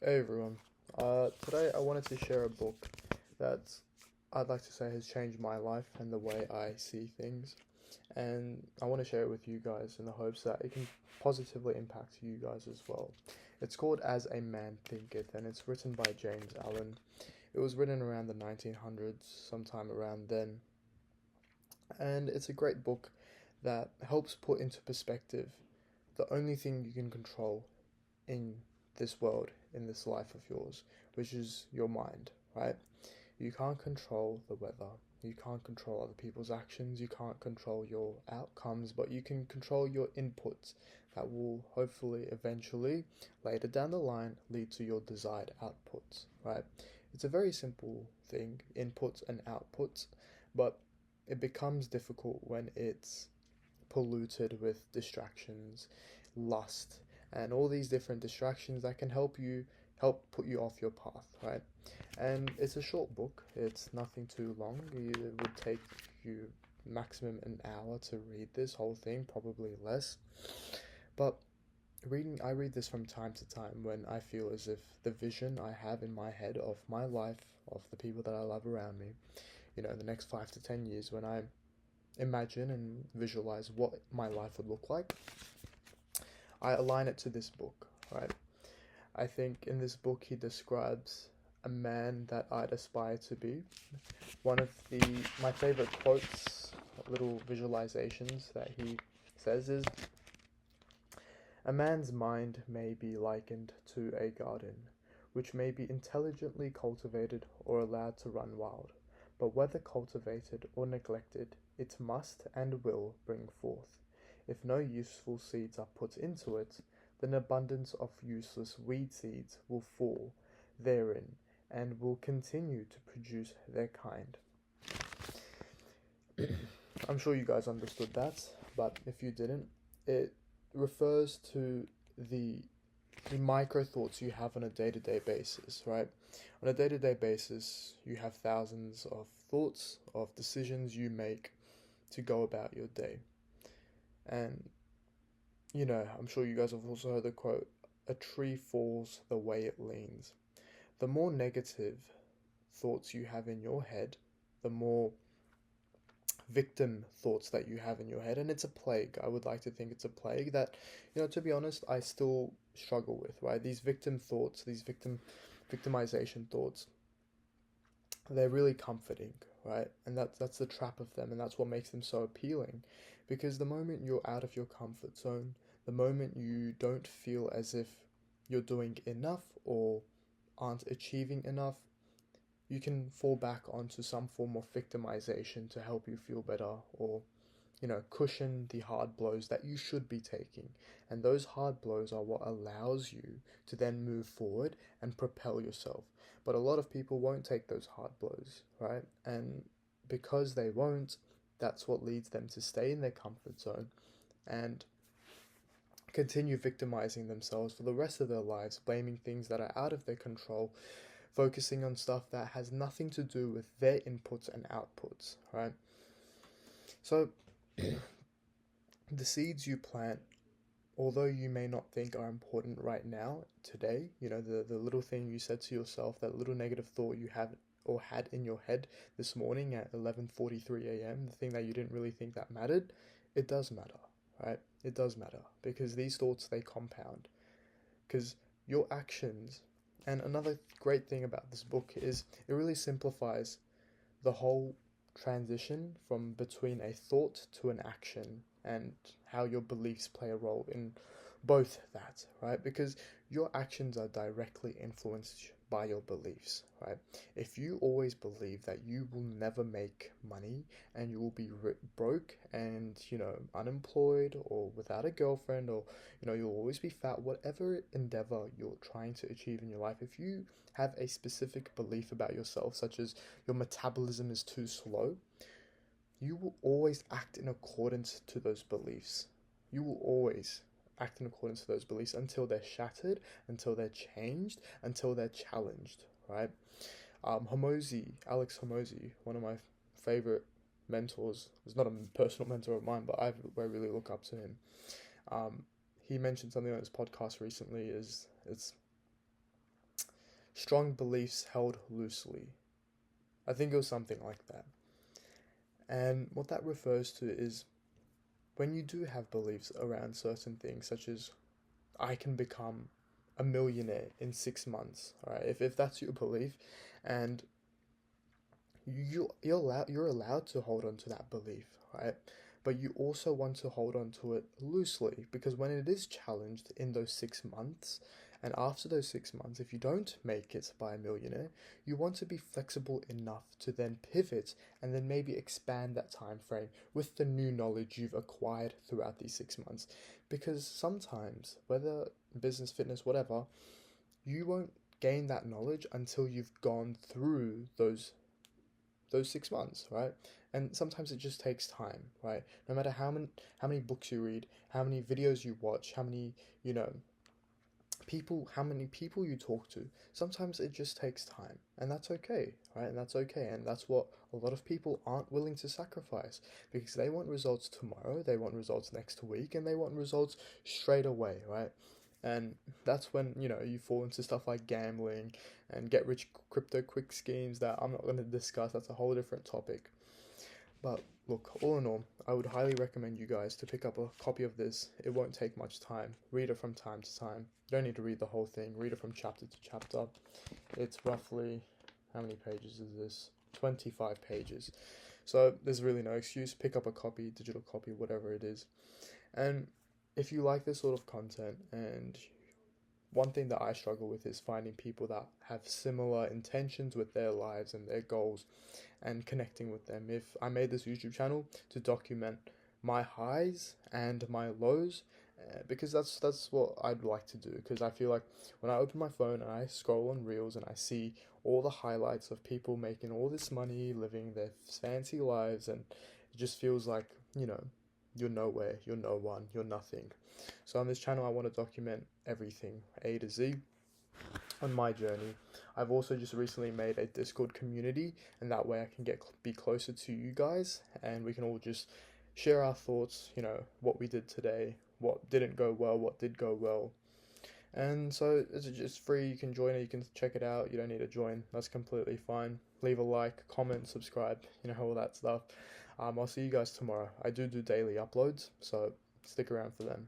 Hey everyone. Today I wanted to share a book that I'd like to say has changed my life and the way I see things. And I want to share it with you guys in the hopes that it can positively impact you guys as well. It's called As A Man Thinketh, and it's written by James Allen. It was written around the 1900s, sometime around then. And it's a great book that helps put into perspective the only thing you can control in this world, in this life of yours, which is your mind, right? You can't control the weather. You can't control other people's actions. You can't control your outcomes, but you can control your inputs that will hopefully eventually, later down the line, lead to your desired outputs, right? It's a very simple thing, inputs and outputs, but it becomes difficult when it's polluted with distractions, lust, and all these different distractions that can help put you off your path, right? And it's a short book. It's nothing too long. It would take you maximum an hour to read this whole thing, probably less. But I read this from time to time when I feel as if the vision I have in my head of my life, of the people that I love around me, the next 5 to 10 years, when I imagine and visualize what my life would look like, I align it to this book, right? I think in this book he describes a man that I'd aspire to be. One of my favorite quotes, little visualizations that he says is, "A man's mind may be likened to a garden, which may be intelligently cultivated or allowed to run wild, but whether cultivated or neglected, it must and will bring forth. If no useful seeds are put into it, then abundance of useless weed seeds will fall therein and will continue to produce their kind." I'm sure you guys understood that, but if you didn't, it refers to the micro thoughts you have on a day-to-day basis, right? On a day-to-day basis, you have thousands of thoughts, of decisions you make to go about your day. And, I'm sure you guys have also heard the quote, "A tree falls the way it leans." The more negative thoughts you have in your head, the more victim thoughts that you have in your head, and it's a plague. I would like to think it's a plague that, to be honest, I still struggle with, right? These victim thoughts, these victimization thoughts, they're really comforting, right? And that's the trap of them, and that's what makes them so appealing, because the moment you're out of your comfort zone, the moment you don't feel as if you're doing enough or aren't achieving enough, you can fall back onto some form of victimization to help you feel better, or cushion the hard blows that you should be taking. And those hard blows are what allows you to then move forward and propel yourself. But a lot of people won't take those hard blows, right? And because they won't, that's what leads them to stay in their comfort zone and continue victimizing themselves for the rest of their lives, blaming things that are out of their control, focusing on stuff that has nothing to do with their inputs and outputs, right? So, the seeds you plant, although you may not think are important right now, today, the little thing you said to yourself, that little negative thought you have or had in your head this morning at 11:43 a.m., the thing that you didn't really think that mattered, it does matter, right? It does matter, because these thoughts, they compound. Because your actions, and another great thing about this book is it really simplifies the whole transition from between a thought to an action, and how your beliefs play a role in both that, right? Because your actions are directly influenced by your beliefs, right? If you always believe that you will never make money and you will be broke and, unemployed or without a girlfriend, or, you'll always be fat, whatever endeavor you're trying to achieve in your life, if you have a specific belief about yourself, such as your metabolism is too slow, you will always act in accordance to those beliefs. You will always act in accordance to those beliefs until they're shattered, until they're changed, until they're challenged, right? Alex Hormozy, one of my favorite mentors, is not a personal mentor of mine, but I really look up to him. He mentioned something on his podcast recently, is it's strong beliefs held loosely. I think it was something like that. And what that refers to is when you do have beliefs around certain things, such as I can become a millionaire in 6 months, right? If that's your belief, and you're allowed to hold on to that belief, right? But you also want to hold on to it loosely, because when it is challenged in those 6 months, and after those 6 months, if you don't make it by a millionaire, you want to be flexible enough to then pivot and then maybe expand that time frame with the new knowledge you've acquired throughout these 6 months. Because sometimes, whether business, fitness, whatever, you won't gain that knowledge until you've gone through those 6 months, right? And sometimes it just takes time, right? No matter how many books you read, how many videos you watch, you know how many people you talk to, sometimes it just takes time, and that's okay, right? And that's okay, and that's what a lot of people aren't willing to sacrifice, because they want results tomorrow, they want results next week, and they want results straight away, right? And that's when you fall into stuff like gambling and get rich crypto quick schemes that I'm not going to discuss. That's a whole different topic. But look, all in all, I would highly recommend you guys to pick up a copy of this. It won't take much time. Read it from time to time. You don't need to read the whole thing. Read it from chapter to chapter. It's roughly, how many pages is this? 25 pages. So there's really no excuse. Pick up a copy, digital copy, whatever it is. And if you like this sort of content, and one thing that I struggle with is finding people that have similar intentions with their lives and their goals, and connecting with them. If I made this YouTube channel to document my highs and my lows, because that's what I'd like to do. Because I feel like when I open my phone and I scroll on Reels and I see all the highlights of people making all this money, living their fancy lives, and it just feels like, you're nowhere, you're no one, you're nothing. So on this channel, I want to document everything, A to Z, on my journey. I've also just recently made a Discord community, and that way I can be closer to you guys, and we can all just share our thoughts, what we did today, what didn't go well, what did go well. And so it's just free. You can join it, you can check it out. You don't need to join, that's completely fine. Leave a like, comment, subscribe, all that stuff. I'll see you guys tomorrow. I do daily uploads, so stick around for them.